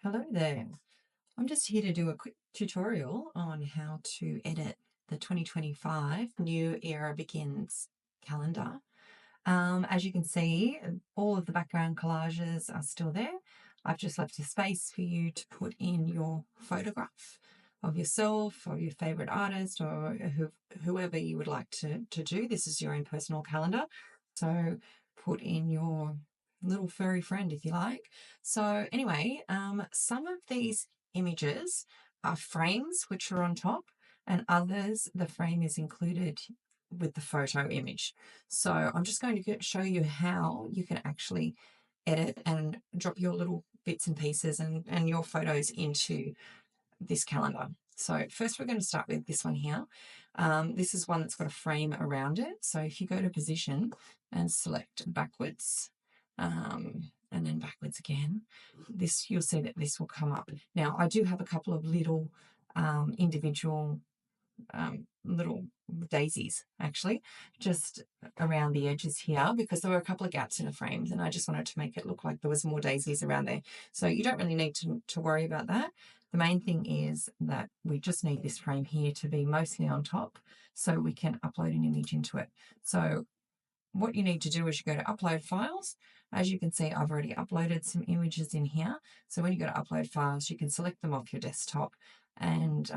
Hello there. I'm just here to do a quick tutorial on how to edit the 2025 New Era Begins calendar. As you can see, all of the background collages are still there. I've just left a space for you to put in your photograph of yourself or your favorite artist or whoever you would like to do. This is your own personal calendar. So put in your little furry friend if you like. So anyway, some of these images are frames which are on top, and others the frame is included with the photo image. So I'm just going to show you how you can actually edit and drop your little bits and pieces and your photos into this calendar. So first we're going to start with this one here. This is one that's got a frame around it. So if you go to position and select backwards, and then backwards again, you'll see that this will come up. Now I do have a couple of little individual little daisies actually just around the edges here because there were a couple of gaps in the frames and I just wanted to make it look like there was more daisies around there. So you don't really need to worry about that. The main thing is that we just need this frame here to be mostly on top so we can upload an image into it. So what you need to do is you go to upload files. As you can see, I've already uploaded some images in here. So when you go to upload files, you can select them off your desktop and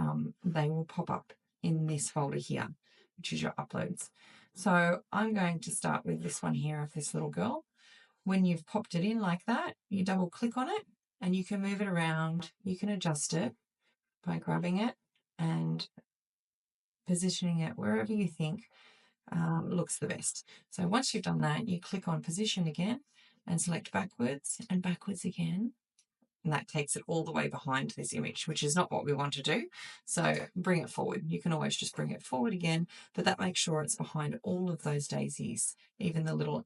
they will pop up in this folder here, which is your uploads. So I'm going to start with this one here of this little girl. When you've popped it in like that, you double click on it and you can move it around. You can adjust it by grabbing it and positioning it wherever you think looks the best. So once you've done that, you click on position again and select backwards and backwards again. And that takes it all the way behind this image, which is not what we want to do. So bring it forward. You can always just bring it forward again, but that makes sure it's behind all of those daisies, even the little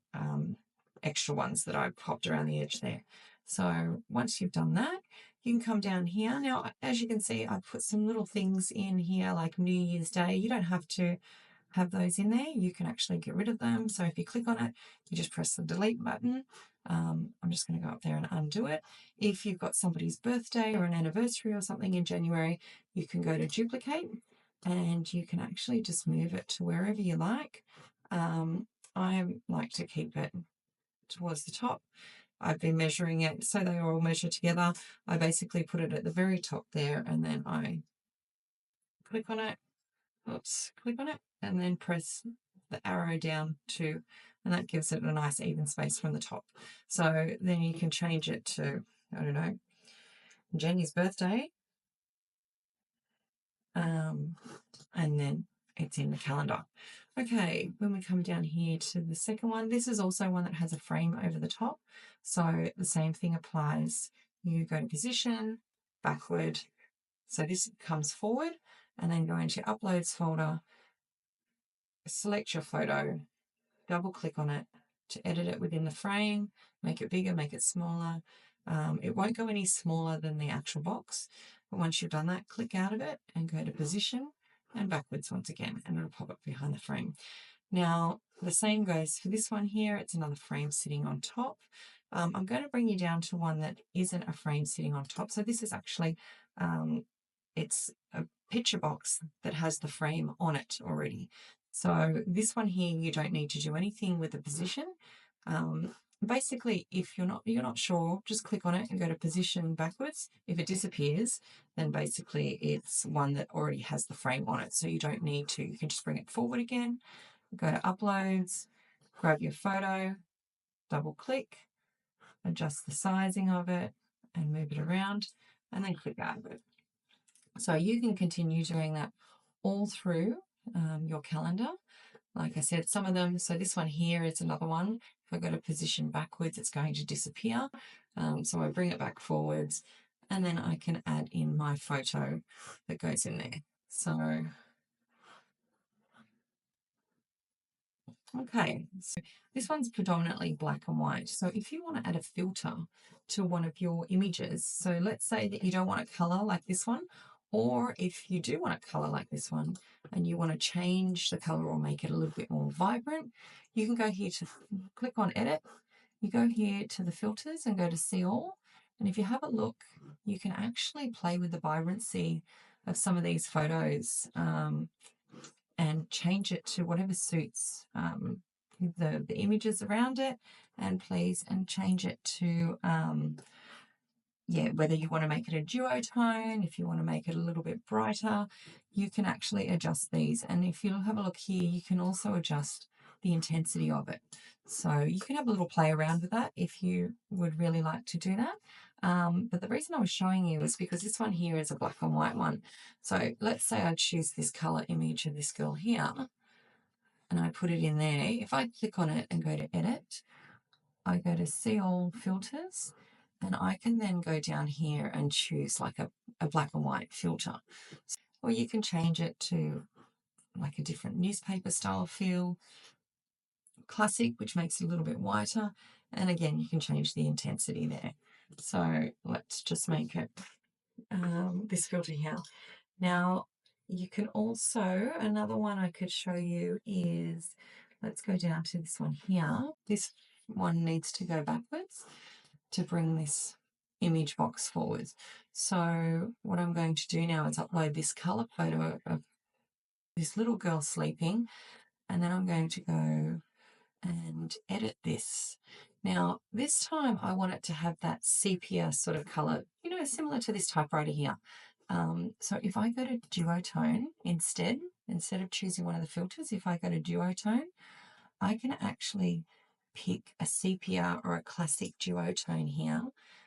extra ones that I popped around the edge there. So once you've done that, you can come down here. Now, as you can see, I put some little things in here like New Year's Day. You don't have to have those in there. You can actually get rid of them. So if you click on it, you just press the delete button. I'm just going to go up there and undo it. If you've got somebody's birthday or an anniversary or something in January, you can go to duplicate and you can actually just move it to wherever you like. I like to keep it towards the top. I've been measuring it so they all measure together. I basically put it at the very top there and then I click on it. Oops, click on it and then press the arrow down too, and that gives it a nice even space from the top. So then you can change it to, I don't know, Jenny's birthday, and then it's in the calendar. Okay, when we come down here to the second one, this is also one that has a frame over the top. So the same thing applies. You go to position, backward. So this comes forward and then go into your uploads folder, select your photo, double click on it to edit it within the frame, make it bigger, make it smaller. It won't go any smaller than the actual box, but once you've done that, click out of it and go to position and backwards once again, and it'll pop up behind the frame. Now, the same goes for this one here. It's another frame sitting on top. I'm going to bring you down to one that isn't a frame sitting on top. So this is actually, it's a picture box that has the frame on it already. So this one here, you don't need to do anything with the position. Basically, if you're not sure, just click on it and go to position backwards. If it disappears, then basically it's one that already has the frame on it. So you don't need to. You can just bring it forward again, go to uploads, grab your photo, double click, adjust the sizing of it and move it around, and then click out of it. So you can continue doing that all through your calendar. Like I said, some of them, so this one here is another one. If I go to position backwards, it's going to disappear. So I bring it back forwards and then I can add in my photo that goes in there. So, okay, so this one's predominantly black and white. So if you want to add a filter to one of your images, so let's say that you don't want a color like this one, or if you do want a color like this one and you want to change the color or make it a little bit more vibrant, you can go here to click on edit. You go here to the filters and go to see all. And if you have a look, you can actually play with the vibrancy of some of these photos and change it to whatever suits the images around it, and change it to whether you want to make it a duotone, if you want to make it a little bit brighter, you can actually adjust these. And if you'll have a look here, you can also adjust the intensity of it. So you can have a little play around with that if you would really like to do that. But the reason I was showing you is because this one here is a black and white one. So let's say I choose this color image of this girl here and I put it in there. If I click on it and go to edit, I go to see all filters, and I can then go down here and choose like a black and white filter. Or you can change it to like a different newspaper style feel, classic, which makes it a little bit whiter. And again, you can change the intensity there. So let's just make it this filter here. Now, you can also, another one I could show you is, let's go down to this one here. This one needs to go backwards to bring this image box forward. So what I'm going to do now is upload this color photo of this little girl sleeping, and then I'm going to go and edit this. Now, this time I want it to have that sepia sort of color, similar to this typewriter here. So if I go to duotone instead of choosing one of the filters, if I go to duotone, I can actually pick a sepia or a classic duotone here,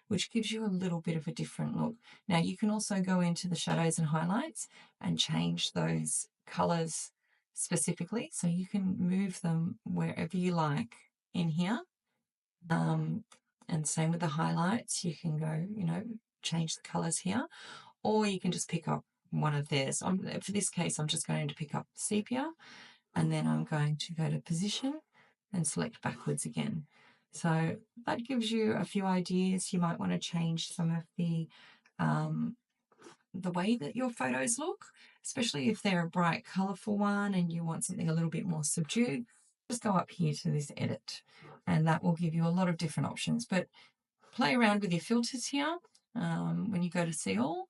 which gives you a little bit of a different look. Now you can also go into the shadows and highlights and change those colors specifically, so you can move them wherever you like in here. And same with the highlights, you can go, change the colors here, or you can just pick up one of theirs. For this case, I'm just going to pick up sepia, and then I'm going to go to position and select backwards again. So that gives you a few ideas. You might want to change some of the way that your photos look, especially if they're a bright, colourful one and you want something a little bit more subdued. Just go up here to this edit, and that will give you a lot of different options. But play around with your filters here when you go to see all.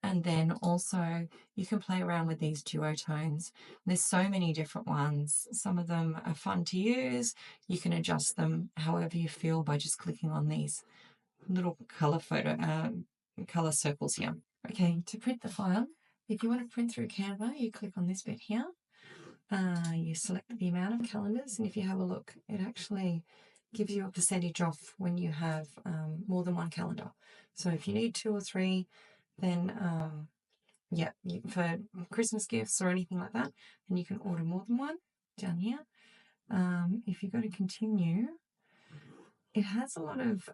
And then also you can play around with these duotones. There's so many different ones. Some of them are fun to use. You can adjust them however you feel by just clicking on these little color circles here. Okay, to print the file, if you want to print through Canva, you click on this bit here. You select the amount of calendars, and if you have a look, it actually gives you a percentage off when you have more than one calendar. So if you need 2 or 3, then for Christmas gifts or anything like that, then you can order more than one down here. If you go to continue, it has a lot of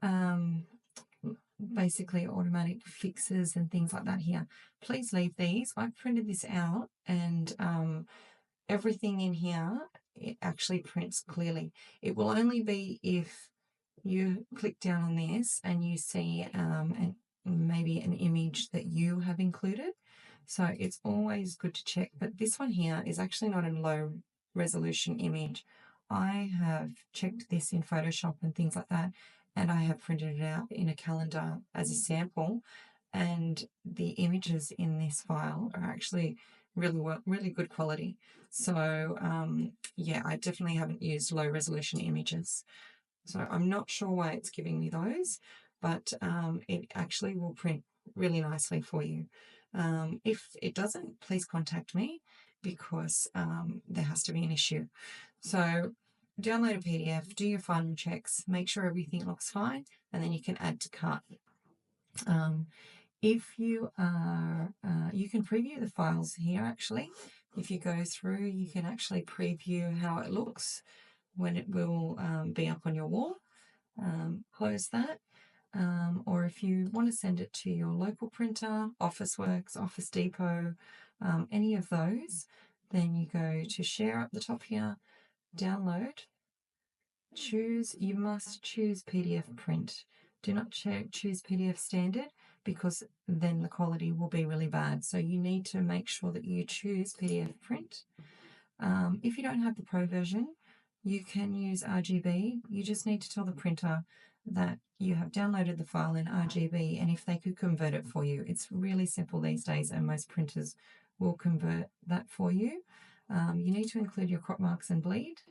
basically automatic fixes and things like that here. Please leave these. I've printed this out, and everything in here, it actually prints clearly. It will only be if you click down on this and you see maybe an image that you have included. So it's always good to check. But this one here is actually not a low resolution image. I have checked this in Photoshop and things like that, and I have printed it out in a calendar as a sample, and the images in this file are actually really good quality. So I definitely haven't used low resolution images. So I'm not sure why it's giving me those, but it actually will print really nicely for you. If it doesn't, please contact me, because there has to be an issue. So download a PDF, do your final checks, make sure everything looks fine, and then you can add to cart. If you are, you can preview the files here actually. If you go through, you can actually preview how it looks when it will be up on your wall. Close that. Or if you want to send it to your local printer, Officeworks, Office Depot, any of those, then you go to share up the top here, download, you must choose PDF print. Do not choose PDF standard, because then the quality will be really bad. So you need to make sure that you choose PDF print. If you don't have the Pro version, you can use RGB. You just need to tell the printer that you have downloaded the file in RGB, and if they could convert it for you. It's really simple these days, and most printers will convert that for you. You need to include your crop marks and bleed.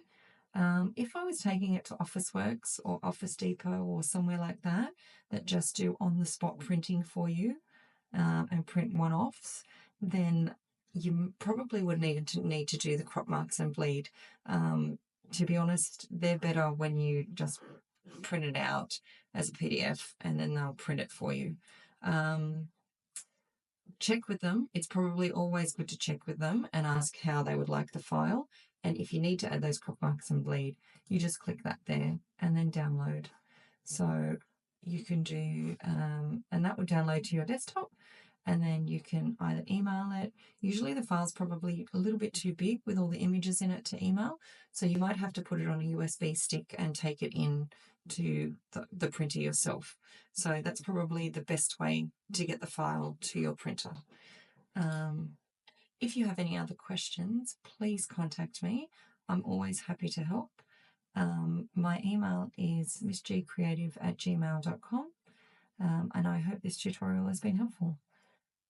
If I was taking it to Officeworks or Office Depot or somewhere like that, that just do on-the-spot printing for you and print one-offs, then you probably would need to do the crop marks and bleed. To be honest, they're better when you just print it out as a PDF and then they'll print it for you. Check with them. It's probably always good to check with them and ask how they would like the file. And if you need to add those crop marks and bleed, you just click that there and then download. So you can do, and that will download to your desktop, and then you can either email it. Usually the file's probably a little bit too big with all the images in it to email, so you might have to put it on a USB stick and take it in to the printer yourself. So that's probably the best way to get the file to your printer. If you have any other questions, please contact me. I'm always happy to help. My email is missgcreative@gmail.com, and I hope this tutorial has been helpful.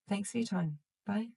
Thanks for your time. Bye.